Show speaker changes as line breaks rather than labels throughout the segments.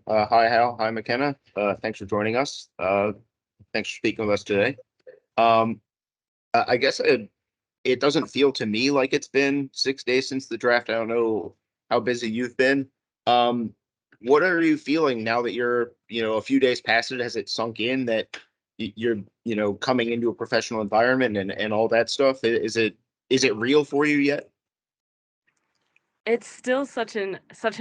Hi, Hal. Hi, Makenna. Thanks for joining us. Thanks for speaking with us today. Um, I guess it doesn't feel to me like it's been 6 days since the draft. I don't know how busy you've been. Um, what are you feeling now that you're, a few days past it? Has it sunk in that you're, coming into a professional environment and all that stuff? Is it real for you yet?
It's still such an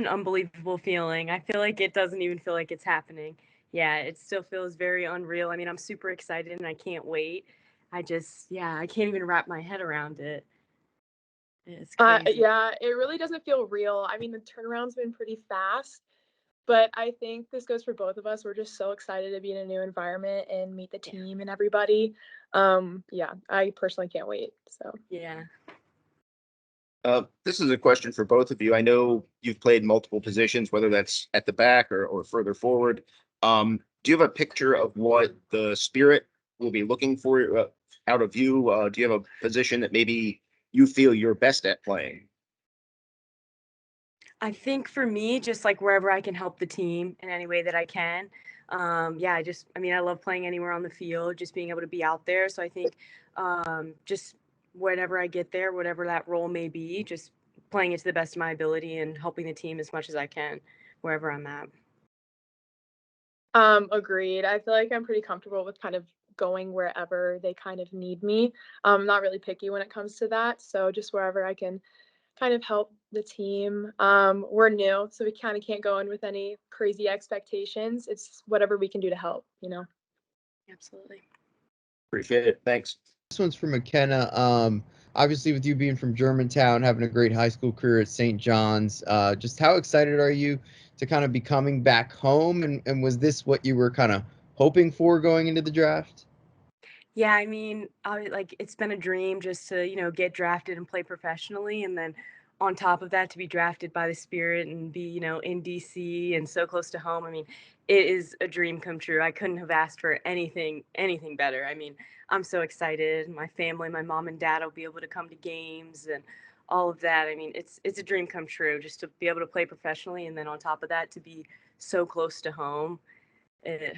unbelievable feeling. I feel like it doesn't even feel like it's happening. Yeah, it still feels very unreal. I mean, I'm super excited and I can't wait. I can't even wrap my head around it. It's crazy.
Yeah, it really doesn't feel real. I mean, the turnaround's been pretty fast, but I think this goes for both of us. We're just so excited to be in a new environment and meet the
Yeah.
team and everybody. Yeah, I personally can't wait. So,
Yeah.
This is a question for both of you. I know you've played multiple positions, whether that's at the back or further forward. Do you have a picture of what the Spirit will be looking for out of you? Do you have a position that maybe you feel you're best at playing?
I think for me, just like wherever I can help the team in any way that I can. Yeah, I mean, I love playing anywhere on the field, just being able to be out there. So I think just whenever I get there, whatever that role may be, just playing it to the best of my ability and helping the team as much as I can wherever I'm at.
agreed. I feel like I'm pretty comfortable with kind of going wherever they kind of need me. I'm not really picky when it comes to that. So just wherever I can kind of help the team. We're new, so we kind of can't go in with any crazy expectations. It's whatever we can do to help.
Absolutely.
Appreciate it. Thanks.
This one's from McKenna. Obviously, with you being from Germantown, having a great high school career at St. John's, just how excited are you to kind of be coming back home? And was this what you were kind of hoping for going into the draft?
Yeah, I mean, it's been a dream just to, get drafted and play professionally. And then on top of that, to be drafted by the Spirit and be, in DC and so close to home. I mean, it is a dream come true. I couldn't have asked for anything better. I mean, I'm so excited. My family, my mom and dad will be able to come to games and all of that. I mean, it's a dream come true just to be able to play professionally. And then on top of that, to be so close to home. Eh,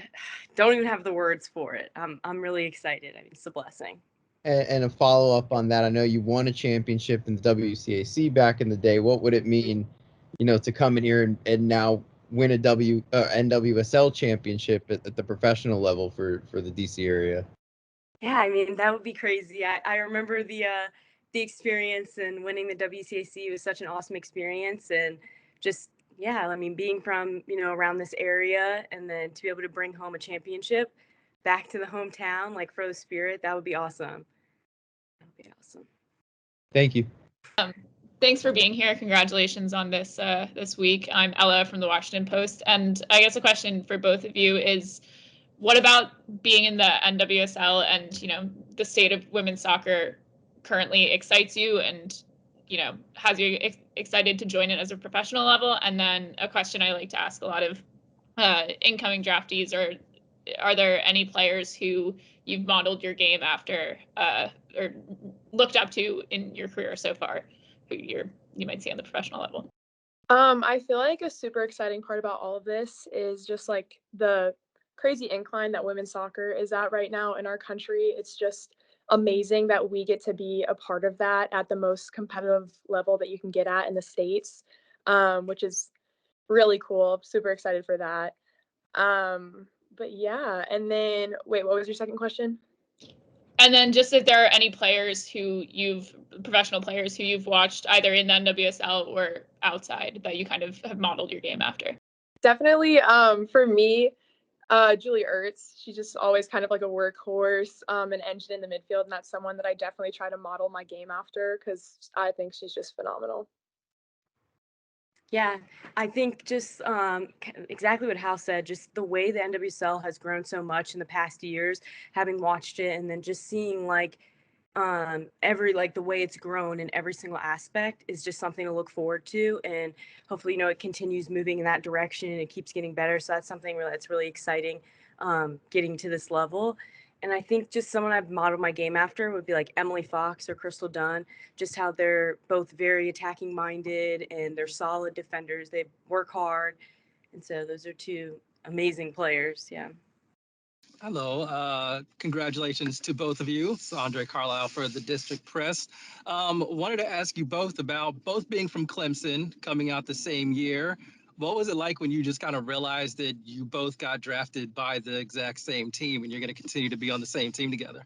don't even have the words for it. I'm really excited. I mean, it's a blessing.
And a follow up on that, I know you won a championship in the WCAC back in the day. What would it mean, to come in here and now win a NWSL championship at the professional level for the DC area?
Yeah, I mean, that would be crazy. I remember the experience and winning the WCAC was such an awesome experience and just yeah, I mean, being from, around this area and then to be able to bring home a championship back to the hometown like for the Spirit, that would be awesome. That would be awesome.
Thank you.
Thanks for being here. Congratulations on this week. I'm Ella from the Washington Post, and I guess a question for both of you is, what about being in the NWSL and the state of women's soccer currently excites you and has you excited to join it as a professional level? And then a question I like to ask a lot of incoming draftees are there any players who you've modeled your game after or looked up to in your career so far, who you might see on the professional level?
I feel like a super exciting part about all of this is just like the crazy incline that women's soccer is at right now in our country. It's just amazing that we get to be a part of that at the most competitive level that you can get at in the States, which is really cool. I'm super excited for that. But yeah, and then wait, what was your second question?
And then just if there are any players professional players who you've watched either in the NWSL or outside that you kind of have modeled your game after.
Definitely, for me, Julie Ertz. She's just always kind of like a workhorse, an engine in the midfield, and that's someone that I definitely try to model my game after because I think she's just phenomenal.
Yeah, I think just exactly what Hal said, just the way the NWSL has grown so much in the past years, having watched it and then just seeing every the way it's grown in every single aspect is just something to look forward to, and hopefully it continues moving in that direction and it keeps getting better. So that's something that's really exciting, getting to this level. And I think just someone I've modeled my game after would be like Emily Fox or Crystal Dunn, just how they're both very attacking minded and they're solid defenders. They work hard And so those are two amazing players. Yeah.
Hello, congratulations to both of you. It's Andre Carlisle for the District Press. Wanted to ask you both about both being from Clemson, coming out the same year. What was it like when you just kind of realized that you both got drafted by the exact same team and you're going to continue to be on the same team together?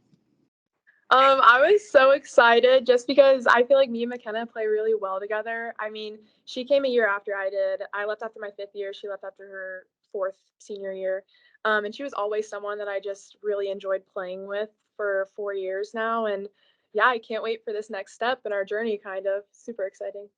I was so excited just because I feel like me and Makenna play really well together. I mean, she came a year after I did. I left after my 5th year. She left after her 4th senior year. And she was always someone that I just really enjoyed playing with for 4 years now. And yeah, I can't wait for this next step in our journey, kind of. Super exciting.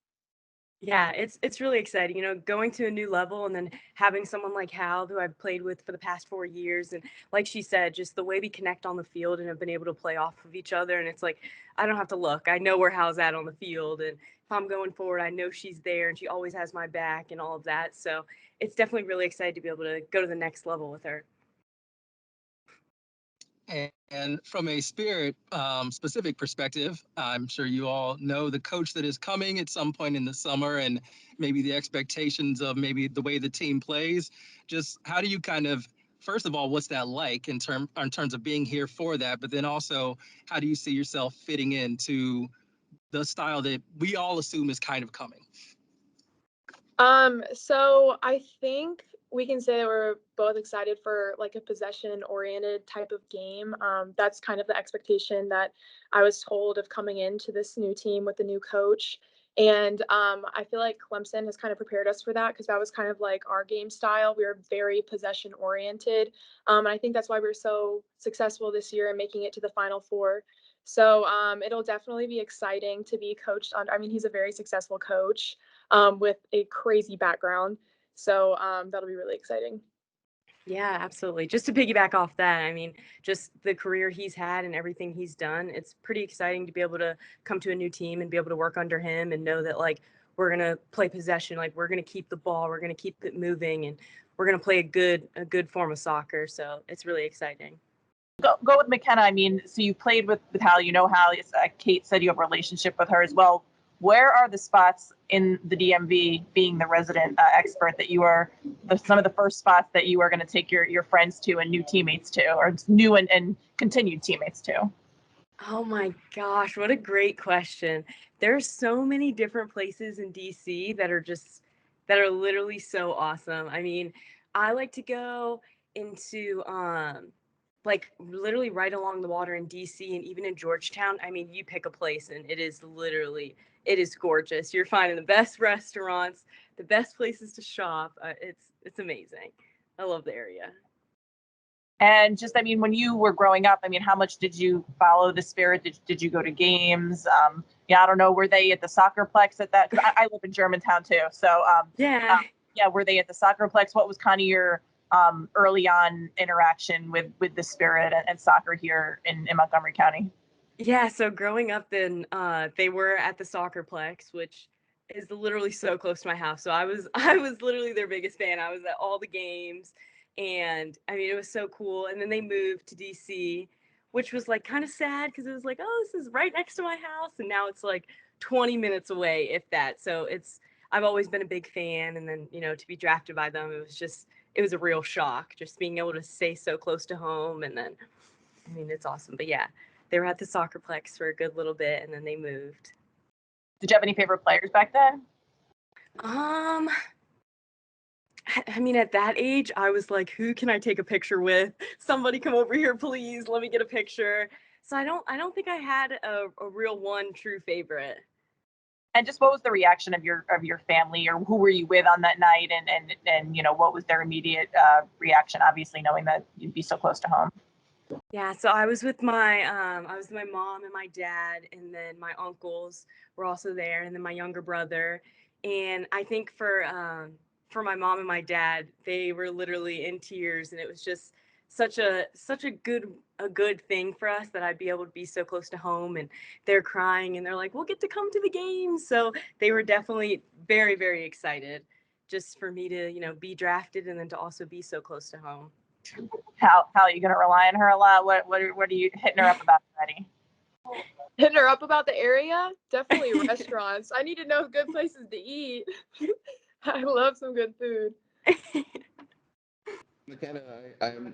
Yeah, it's really exciting, going to a new level and then having someone like Hal, who I've played with for the past 4 years. And like she said, just the way we connect on the field and have been able to play off of each other. And it's like, I don't have to look. I know where Hal's at on the field. And if I'm going forward, I know she's there and she always has my back and all of that. So it's definitely really excited to be able to go to the next level with her.
And from a Spirit specific perspective, I'm sure you all know the coach that is coming at some point in the summer and maybe the expectations of maybe the way the team plays. Just how do you kind of, first of all, what's that like in terms of being here for that? But then also, how do you see yourself fitting into the style that we all assume is kind of coming?
So I think we can say that we're both excited for like a possession-oriented type of game. That's kind of the expectation that I was told of coming into this new team with the new coach. And I feel like Clemson has kind of prepared us for that because that was kind of like our game style. We were very possession-oriented. And I think that's why we were so successful this year in making it to the Final Four. So it'll definitely be exciting to be coached under. I mean, he's a very successful coach with a crazy background. So that'll be really exciting.
Yeah, absolutely. Just to piggyback off that, I mean, just the career he's had and everything he's done, it's pretty exciting to be able to come to a new team and be able to work under him and know that, like, we're going to play possession, like we're going to keep the ball, we're going to keep it moving, and we're going to play a good form of soccer. So it's really exciting.
Go with Makenna. I mean, so you played with Hal, Hal. Kate said you have a relationship with her as well. Where are the spots in the DMV, being the resident expert, that you are some of the first spots that you are going to take your friends to and new teammates to, or new and continued teammates to?
Oh my gosh, what a great question. There's so many different places in DC that are literally so awesome. I mean, I like to go into like literally right along the water in DC and even in Georgetown. I mean, you pick a place and it is gorgeous. You're finding the best restaurants, the best places to shop. It's amazing. I love the area.
And just, I mean, when you were growing up, I mean, how much did you follow the Spirit? Did you go to games? I don't know. Were they at the Soccerplex at that? 'Cause I live in Germantown too. So
Yeah.
were they at the Soccerplex? What was kind of your early on interaction with the Spirit and soccer here in Montgomery County?
Yeah, so growing up then, they were at the Soccerplex, which is literally so close to my house. So I was literally their biggest fan. I was at all the games, and I mean, it was so cool. And then they moved to DC, which was like kind of sad because it was like, oh, this is right next to my house, and now it's like 20 minutes away, if that. So I've always been a big fan, and then to be drafted by them, it was a real shock, just being able to stay so close to home, and then I mean, it's awesome. But yeah, they were at the Soccerplex for a good little bit, and then they moved.
Did you have any favorite players back then?
I mean, at that age, I was like, who can I take a picture with? Somebody come over here, please. Let me get a picture. So I don't think I had a real one true favorite.
And just what was the reaction of your family, or who were you with on that night, and what was their immediate reaction? Obviously, knowing that you'd be so close to home.
Yeah, so I was with my mom and my dad, and then my uncles were also there, and then my younger brother. And I think for my mom and my dad, they were literally in tears, and it was just such a good thing for us that I'd be able to be so close to home, and they're crying and they're like, we'll get to come to the game. So they were definitely very, very excited just for me to, be drafted and then to also be so close to home.
How are you going to rely on her a lot? What are you hitting her up about already?
Hitting her up about the area? Definitely restaurants. I need to know good places to eat. I love some good food.
Makenna,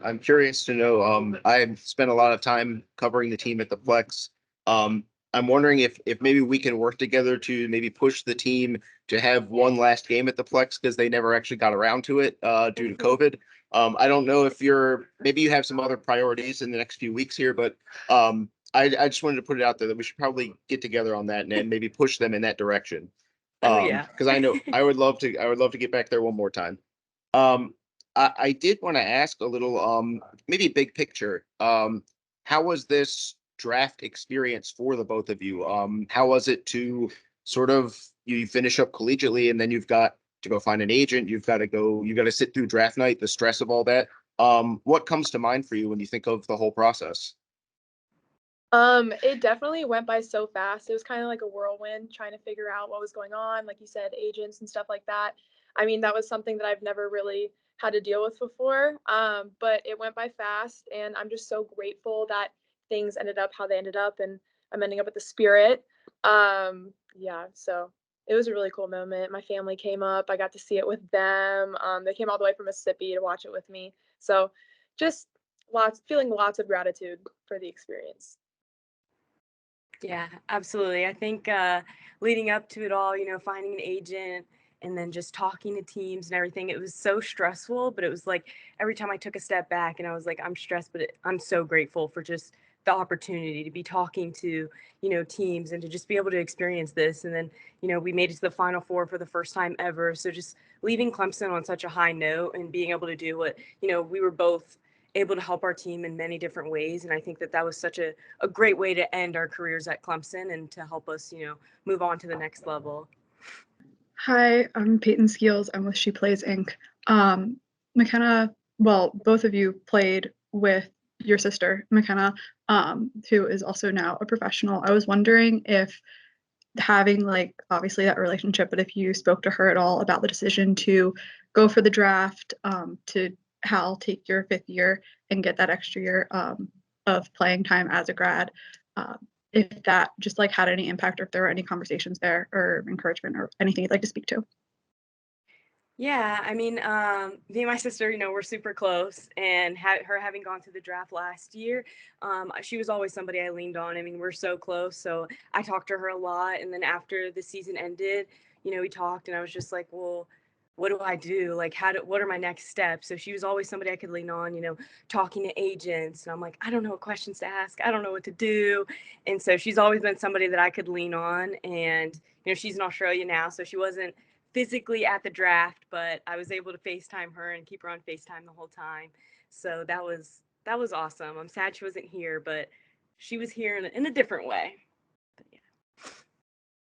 I'm curious to know. I've spent a lot of time covering the team at the Plex. I'm wondering if maybe we can work together to maybe push the team to have one last game at the Plex because they never actually got around to it due to COVID. I don't know if maybe you have some other priorities in the next few weeks here, but I just wanted to put it out there that we should probably get together on that and maybe push them in that direction.
Oh, yeah.
Because I know I would love to get back there one more time. I did want to ask a little, maybe big picture. How was this draft experience for the both of you? How was it to sort of you finish up collegiately and then you've got to go find an agent, you got to sit through draft night, the stress of all that. What comes to mind for you when you think of the whole process?
It definitely went by so fast. It was kind of like a whirlwind trying to figure out what was going on, like you said, agents and stuff like that. I mean, that was something that I've never really had to deal with before. But it went by fast, and I'm just so grateful that things ended up how they ended up, and I'm ending up at the Spirit. Yeah, so it was a really cool moment. My family came up. I got to see it with them. They came all the way from Mississippi to watch it with me. So just feeling lots of gratitude for the experience.
Yeah, absolutely. I think leading up to it all, finding an agent and then just talking to teams and everything, it was so stressful, but it was like every time I took a step back and I was like, I'm stressed, but I'm so grateful for just the opportunity to be talking to, teams and to just be able to experience this. And then, we made it to the Final Four for the first time ever. So just leaving Clemson on such a high note and being able to do what, we were both able to help our team in many different ways. And I think that was such a great way to end our careers at Clemson and to help us, move on to the next level.
Hi, I'm Peyton Skeels. I'm with She Plays Inc. Makenna, well, both of you played with your sister, Makenna, who is also now a professional. I was wondering if having obviously that relationship, but if you spoke to her at all about the decision to go for the draft, to Hal take your 5th year and get that extra year of playing time as a grad, if that just had any impact or if there were any conversations there or encouragement or anything you'd like to speak to.
Yeah, I mean, me and my sister, we're super close, and her having gone through the draft last year, she was always somebody I leaned on. I mean, we're so close, so I talked to her a lot. And then after the season ended, we talked, and I was just like, well, what do I do? Like, what are my next steps? So she was always somebody I could lean on, talking to agents. And I'm like, I don't know what questions to ask. I don't know what to do. And so she's always been somebody that I could lean on. And, she's in Australia now, so she wasn't physically at the draft, but I was able to FaceTime her and keep her on FaceTime the whole time. So that was awesome. I'm sad she wasn't here, but she was here in a different way.